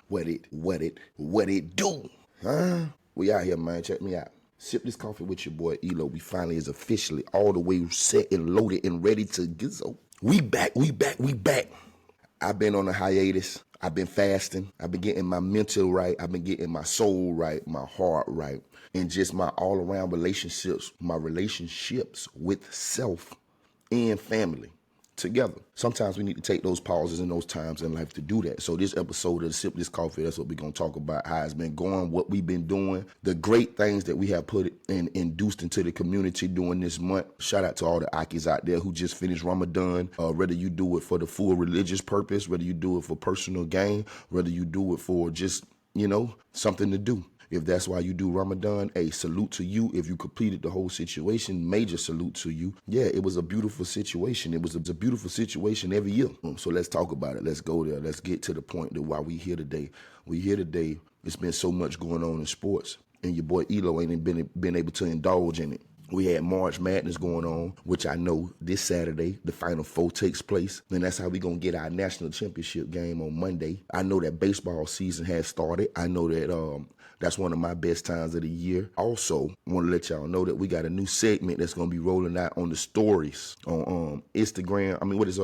What it do? Huh? We out here, man. Check me out. Sip this coffee with your boy ELOOO. We finally is officially all the way set and loaded and ready to go. We back. I've been on a hiatus. I've been fasting. I've been getting my mental right. I've been getting my soul right, my heart right, and just my all-around relationships, my relationships with self and family together. Sometimes we need to take those pauses and those times in life to do that. So this episode of Sip This Coffee, that's what we're going to talk about, how it's been going, what we've been doing, the great things that we have put and induced into the community during this month. Shout out to all the Akis out there who just finished Ramadan, whether you do it for the full religious purpose, whether you do it for personal gain, whether you do it for just, something to do. If that's why you do Ramadan, a salute to you. If you completed the whole situation, major salute to you. Yeah, it was a beautiful situation. It was a beautiful situation every year. So let's talk about it. Let's go there. Let's get to the point that why we here today. We here today. It's been so much going on in sports, and your boy ELOOO ain't been able to indulge in it. We had March Madness going on, which I know this Saturday, the Final Four takes place. And that's how we going to get our national championship game on Monday. I know that baseball season has started. I know that that's one of my best times of the year. Also, I want to let y'all know that we got a new segment that's going to be rolling out on the stories on Instagram. I mean, what is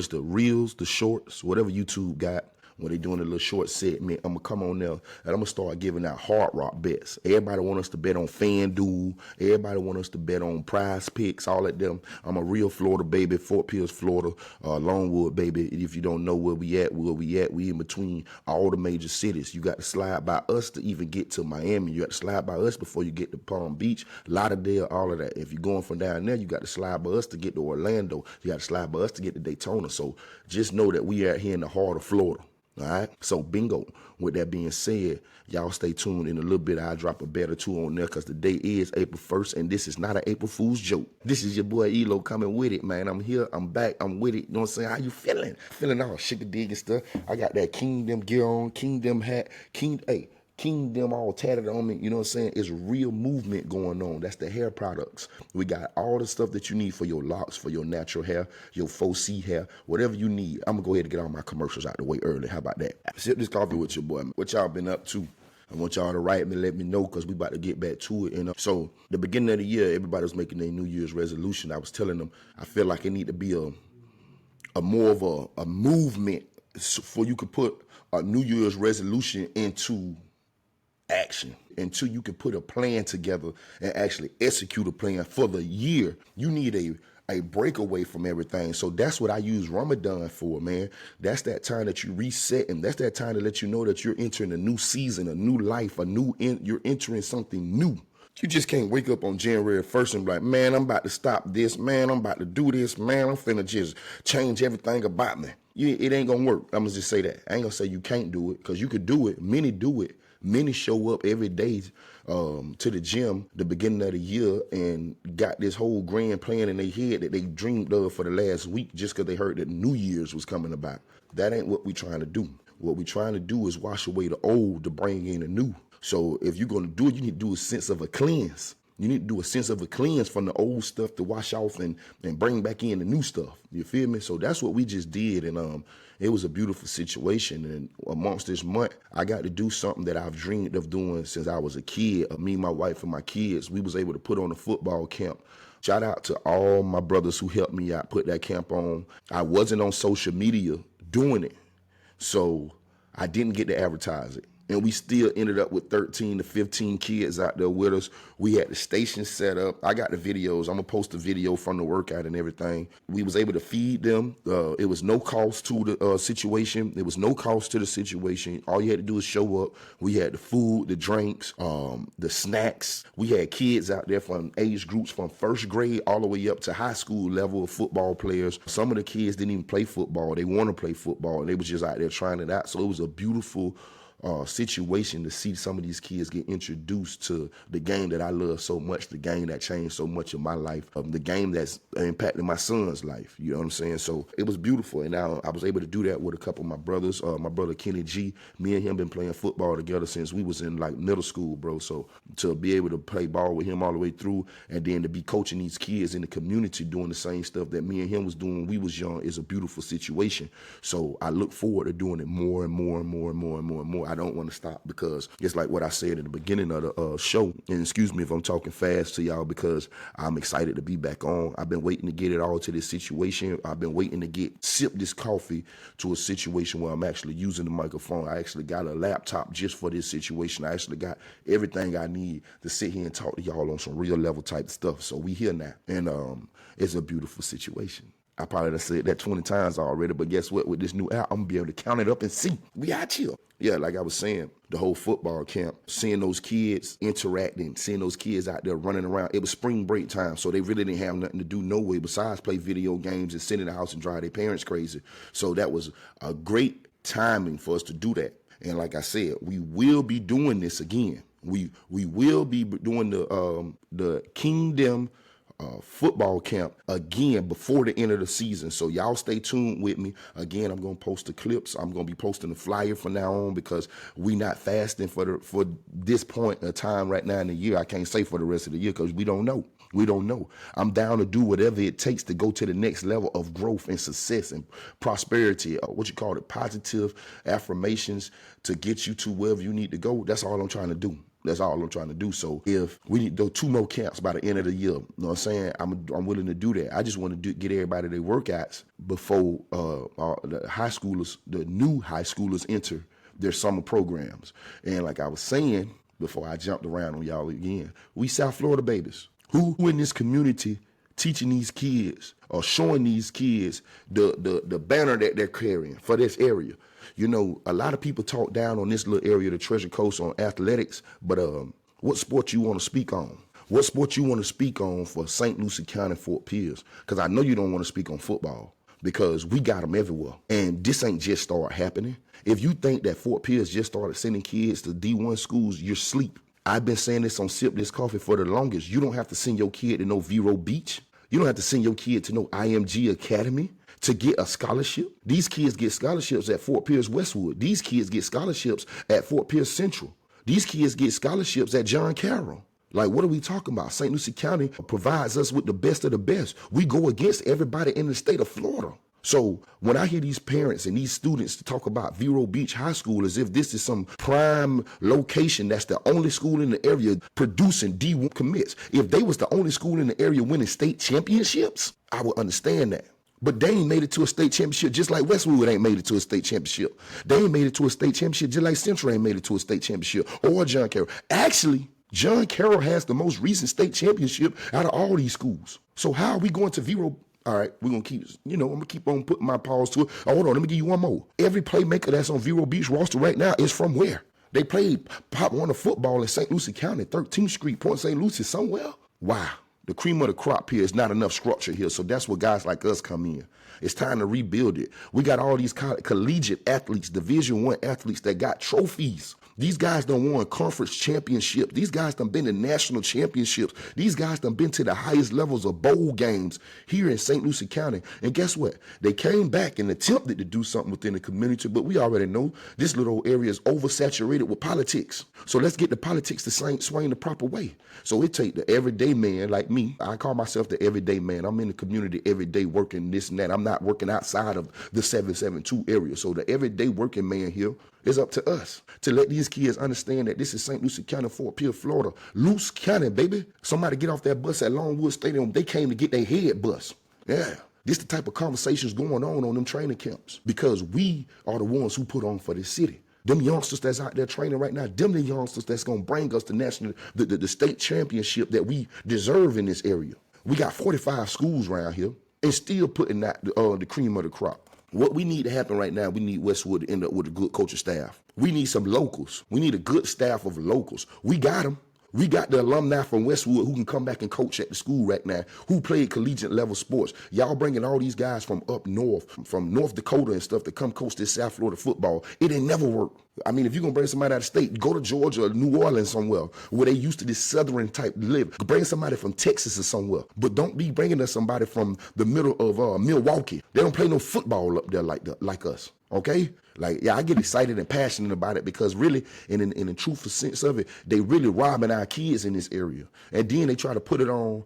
the reels, the shorts, whatever YouTube got. When they doing a little short segment, I'm going to come on there and I'm going to start giving out Hard Rock bets. Everybody want us to bet on FanDuel. Everybody want us to bet on Prize Picks, all of them. I'm a real Florida baby, Fort Pierce, Florida, Longwood baby. If you don't know where we at, we in between all the major cities. You got to slide by us to even get to Miami. You got to slide by us before you get to Palm Beach, Lauderdale, all of that. If you're going from down there, you got to slide by us to get to Orlando. You got to slide by us to get to Daytona. So just know that we are here in the heart of Florida. All right, so bingo. With that being said, y'all stay tuned. In a little bit, I'll drop a bet or two on there because the day is April 1st, and this is not an April Fool's joke. This is your boy ELOOO coming with it, man. I'm here, I'm back, I'm with it. You know what I'm saying? How you feeling? Feeling all sugar-dig and stuff. I got that Kingdom gear on, Kingdom hat, Kingdom all tatted on me, you know what I'm saying? It's real movement going on. That's the hair products. We got all the stuff that you need for your locks, for your natural hair, your 4C hair, whatever you need. I'm going to go ahead and get all my commercials out the way early. How about that? Sip this coffee with your boy. What y'all been up to? I want y'all to write me, let me know, because we about to get back to it. So the beginning of the year, everybody was making their New Year's resolution. I was telling them, I feel like it need to be a more of a movement for you could put a New Year's resolution into action. Until you can put a plan together and actually execute a plan for the year, you need a breakaway from everything. So that's what I use Ramadan for, man. That's that time that you reset, and that's that time to let you know that you're entering a new season, a new life, you're entering something new. You just can't wake up on January 1st and be like, man, I'm about to stop this, man, I'm about to do this, man, I'm finna just change everything about me. It ain't gonna work. I'm gonna just say that. I ain't gonna say you can't do it, because you could do it. Many do it. Many show up every day to the gym the beginning of the year and got this whole grand plan in their head that they dreamed of for the last week just because they heard that New Year's was coming about. That ain't what we trying to do. What we trying to do is wash away the old to bring in the new. So if you're going to do it, you need to do a sense of a cleanse. You need to do a sense of a cleanse from the old stuff to wash off and bring back in the new stuff. You feel me? So that's what we just did. And it was a beautiful situation. And amongst this month, I got to do something that I've dreamed of doing since I was a kid. Me, my wife, and my kids, we was able to put on a football camp. Shout out to all my brothers who helped me out, put that camp on. I wasn't on social media doing it, so I didn't get to advertise it. And we still ended up with 13 to 15 kids out there with us. We had the station set up. I got the videos. I'm going to post the video from the workout and everything. We was able to feed them. It was no cost to the situation. There was no cost to the situation. All you had to do is show up. We had the food, the drinks, the snacks. We had kids out there from age groups from first grade all the way up to high school level of football players. Some of the kids didn't even play football. They want to play football, and they was just out there trying it out. So it was a beautiful situation to see some of these kids get introduced to the game that I love so much, the game that changed so much of my life, the game that's impacted my son's life. You know what I'm saying? So it was beautiful, and now I was able to do that with a couple of my brothers. My brother Kenny G, me and him been playing football together since we was in like middle school, bro. So to be able to play ball with him all the way through, and then to be coaching these kids in the community doing the same stuff that me and him was doing when we was young is a beautiful situation. So I look forward to doing it more and more and more and more and more and more. I don't want to stop, because it's like what I said in the beginning of the show, and excuse me if I'm talking fast to y'all, because I'm excited to be back on. I've been waiting to get it all to this situation. I've been waiting to get Sipp This Coffee to a situation where I'm actually using the microphone. I actually got a laptop just for this situation. I actually got everything I need to sit here and talk to y'all on some real level type stuff. So we here now, and it's a beautiful situation. I probably done said that 20 times already, but guess what? With this new app, I'm going to be able to count it up and see. We out here. Yeah, like I was saying, the whole football camp, seeing those kids interacting, seeing those kids out there running around. It was spring break time, so they really didn't have nothing to do no way besides play video games and sit in the house and drive their parents crazy. So that was a great timing for us to do that. And like I said, we will be doing this again. We will be doing the Kingdom football camp again before the end of the season. So y'all stay tuned with me. Again, I'm going to post the clips. I'm going to be posting the flyer from now on, because we not fasting for this point of time right now in the year. I can't say for the rest of the year, because we don't know. We don't know. I'm down to do whatever it takes to go to the next level of growth and success and prosperity, what you call it, positive affirmations to get you to wherever you need to go. That's all I'm trying to do. That's all I'm trying to do. So if we need to do 2 more camps by the end of the year, you know what I'm saying? I'm willing to do that. I just want to get everybody their workouts before the high schoolers, the new high schoolers, enter their summer programs. And like I was saying before I jumped around on y'all again, we South Florida babies. Who in this community teaching these kids or showing these kids the banner that they're carrying for this area? You know, a lot of people talk down on this little area, the Treasure Coast, on athletics, but what sport you want to speak on? What sport you want to speak on for St. Lucie County, Fort Pierce? Because I know you don't want to speak on football, because we got them everywhere. And this ain't just start happening. If you think that Fort Pierce just started sending kids to D1 schools, you're asleep. I've been saying this on Sipp This Coffee for the longest. You don't have to send your kid to no Vero Beach. You don't have to send your kid to no IMG Academy to get a scholarship. These kids get scholarships at Fort Pierce Westwood. These kids get scholarships at Fort Pierce Central. These kids get scholarships at John Carroll. Like, what are we talking about? St. Lucie County provides us with the best of the best. We go against everybody in the state of Florida. So when I hear these parents and these students talk about Vero Beach High School as if this is some prime location that's the only school in the area producing D1 commits, if they was the only school in the area winning state championships, I would understand that. But they ain't made it to a state championship just like Westwood ain't made it to a state championship. They ain't made it to a state championship just like Central ain't made it to a state championship, or John Carroll. Actually, John Carroll has the most recent state championship out of all these schools. So how are we going to Vero? All right, we're going to keep, I'm going to keep on putting my pause to it. Oh, hold on, let me give you one more. Every playmaker that's on Vero Beach roster right now is from where? They played Pop Warner football in St. Lucie County, 13th Street, Point St. Lucie, somewhere. Wow. The cream of the crop here is not enough structure here, so that's where guys like us come in. It's time to rebuild it. We got all these collegiate athletes, Division I athletes that got trophies. These guys done won conference championships. These guys done been to national championships. These guys done been to the highest levels of bowl games here in St. Lucie County. And guess what? They came back and attempted to do something within the community, but we already know this little area is oversaturated with politics. So let's get the politics to swing the proper way. So it take the everyday man like me. I call myself the everyday man. I'm in the community every day working this and that. I'm not working outside of the 772 area. So the everyday working man here, it's up to us to let these kids understand that this is St. Lucie County, Fort Pierce, Florida. Luce County, baby. Somebody get off that bus at Longwood Stadium. They came to get their head bust. Yeah. This the type of conversations going on them training camps, because we are the ones who put on for this city. Them youngsters that's out there training right now, them the youngsters that's going to bring us the state championship that we deserve in this area. We got 45 schools around here and still putting out the cream of the crop. What we need to happen right now, we need Westwood to end up with a good coaching staff. We need some locals. We need a good staff of locals. We got them. We got the alumni from Westwood who can come back and coach at the school right now, who played collegiate level sports. Y'all bringing all these guys from up north, from North Dakota and stuff to come coach this South Florida football. It ain't never worked. I mean, if you're going to bring somebody out of state, go to Georgia or New Orleans somewhere where they used to this southern type live. Bring somebody from Texas or somewhere. But don't be bringing us somebody from the middle of Milwaukee. They don't play no football up there like us. Okay? Like, yeah, I get excited and passionate about it because really, in the truthful sense of it, they really robbing our kids in this area. And then they try to put it on,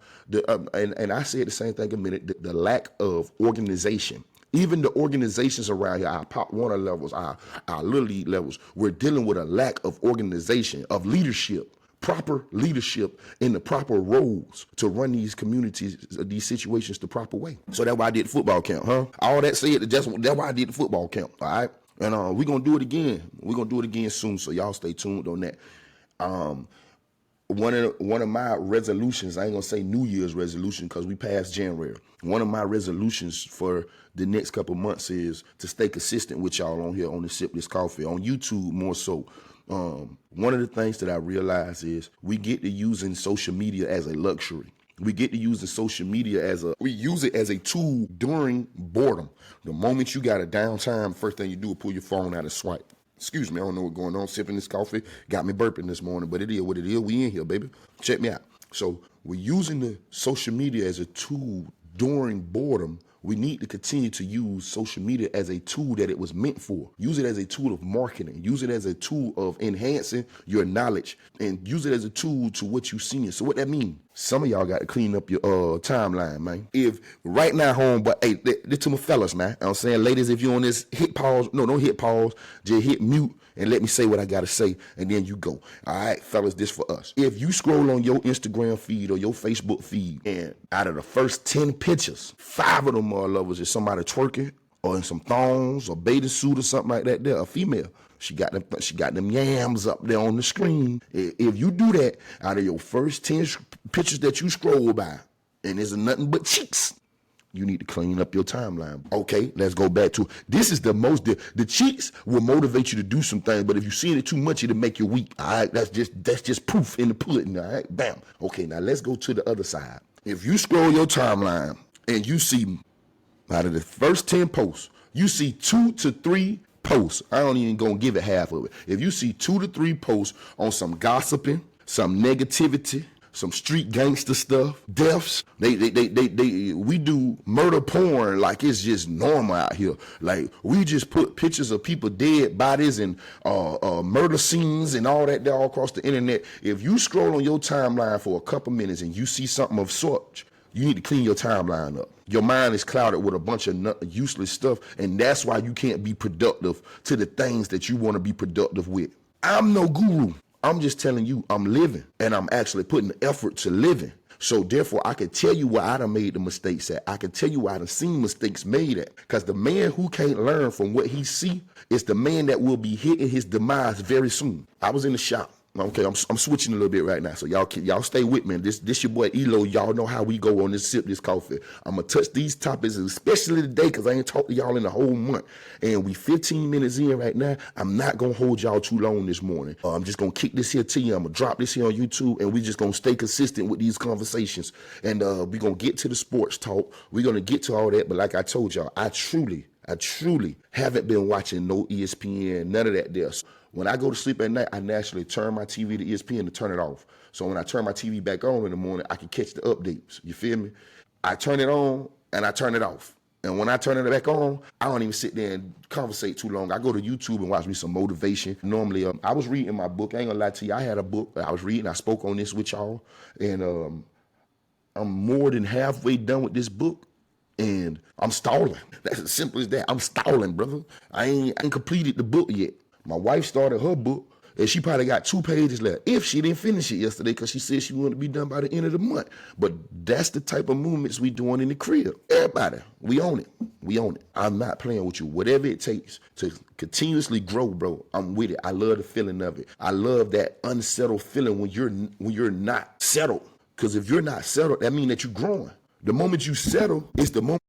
and I said the same thing a minute, the lack of organization. Even the organizations around here, our Pop Warner levels, our Little League levels, we're dealing with a lack of organization, of leadership, proper leadership in the proper roles to run these communities, these situations the proper way. So that's why I did football camp, huh? All that said, that's why I did the football camp, all right? And we're going to do it again. We're going to do it again soon, so y'all stay tuned on that. One of my resolutions, I ain't going to say New Year's resolution because we passed January. One of my resolutions for the next couple months is to stay consistent with y'all on here on the Sipp This Coffee, on YouTube more so. One of the things that I realize is we get to using social media as a luxury. We get to using social media we use it as a tool during boredom. The moment you got a downtime, first thing you do is pull your phone out and swipe. Excuse me, I don't know what's going on. Sipping this coffee got me burping this morning, but it is what it is. We in here, baby. Check me out. So we're using the social media as a tool during boredom. We need to continue to use social media as a tool that it was meant for. Use it as a tool of marketing. Use it as a tool of enhancing your knowledge and use it as a tool to what you're seeing. So what that means? Some of y'all got to clean up your timeline, man. If right now, home, but hey, this to my fellas, man. I'm saying, ladies, if you're on this, hit pause. No, don't hit pause. Just hit mute and let me say what I got to say, and then you go. All right, fellas, this for us. If you scroll on your Instagram feed or your Facebook feed, and out of the first 10 pictures, 5 of them are lovers is somebody twerking or in some thongs or bathing suit or something like that. They're a female. She got them yams up there on the screen. If you do that, out of your first 10 pictures that you scroll by, and there's nothing but cheeks, you need to clean up your timeline. Okay, let's go back to this. Is the cheeks will motivate you to do some things, but if you see it too much, it'll make you weak. All right, that's just proof in the pudding. All right, bam. Okay, now let's go to the other side. If you scroll your timeline and you see out of the first 10 posts, you see 2 to 3 posts. I don't even gonna give it half of it. If you see 2 to 3 posts on some gossiping, some negativity, some street gangster stuff, deaths, we do murder porn like it's just normal out here. Like we just put pictures of people dead bodies and murder scenes and all that there all across the internet. If you scroll on your timeline for a couple minutes and you see something of such, you need to clean your timeline up. Your mind is clouded with a bunch of useless stuff, and that's why you can't be productive to the things that you want to be productive with. I'm no guru. I'm just telling you I'm living, and I'm actually putting the effort to living. So therefore, I can tell you where I done made the mistakes at. I can tell you where I done seen mistakes made at. Because the man who can't learn from what he see is the man that will be hitting his demise very soon. I was in the shop. Okay, I'm switching a little bit right now, so y'all stay with me. This your boy ELOOO. Y'all know how we go on this Sipp This Coffee. I'm gonna touch these topics, especially today, because I ain't talked to y'all in a whole month, and we 15 minutes in right now. I'm not gonna hold y'all too long this morning. I'm just gonna kick this here to you. I'm gonna drop this here on YouTube, and we just gonna stay consistent with these conversations, and we gonna get to the sports talk. We're gonna get to all that, but like I told y'all, I truly haven't been watching no ESPN, none of that there. When I go to sleep at night, I naturally turn my TV to ESPN to turn it off. So when I turn my TV back on in the morning, I can catch the updates. You feel me? I turn it on and I turn it off. And when I turn it back on, I don't even sit there and conversate too long. I go to YouTube and watch me some motivation. Normally, I was reading my book. I ain't gonna lie to you. I had a book I was reading. I spoke on this with y'all. And I'm more than halfway done with this book. And I'm stalling. That's as simple as that. I'm stalling, brother. I ain't completed the book yet. My wife started her book, and she probably got 2 pages left if she didn't finish it yesterday because she said she wanted to be done by the end of the month. But that's the type of movements we doing in the crib. Everybody, we own it. We own it. I'm not playing with you. Whatever it takes to continuously grow, bro, I'm with it. I love the feeling of it. I love that unsettled feeling when you're not settled. Because if you're not settled, that means that you're growing. The moment you settle, it's the moment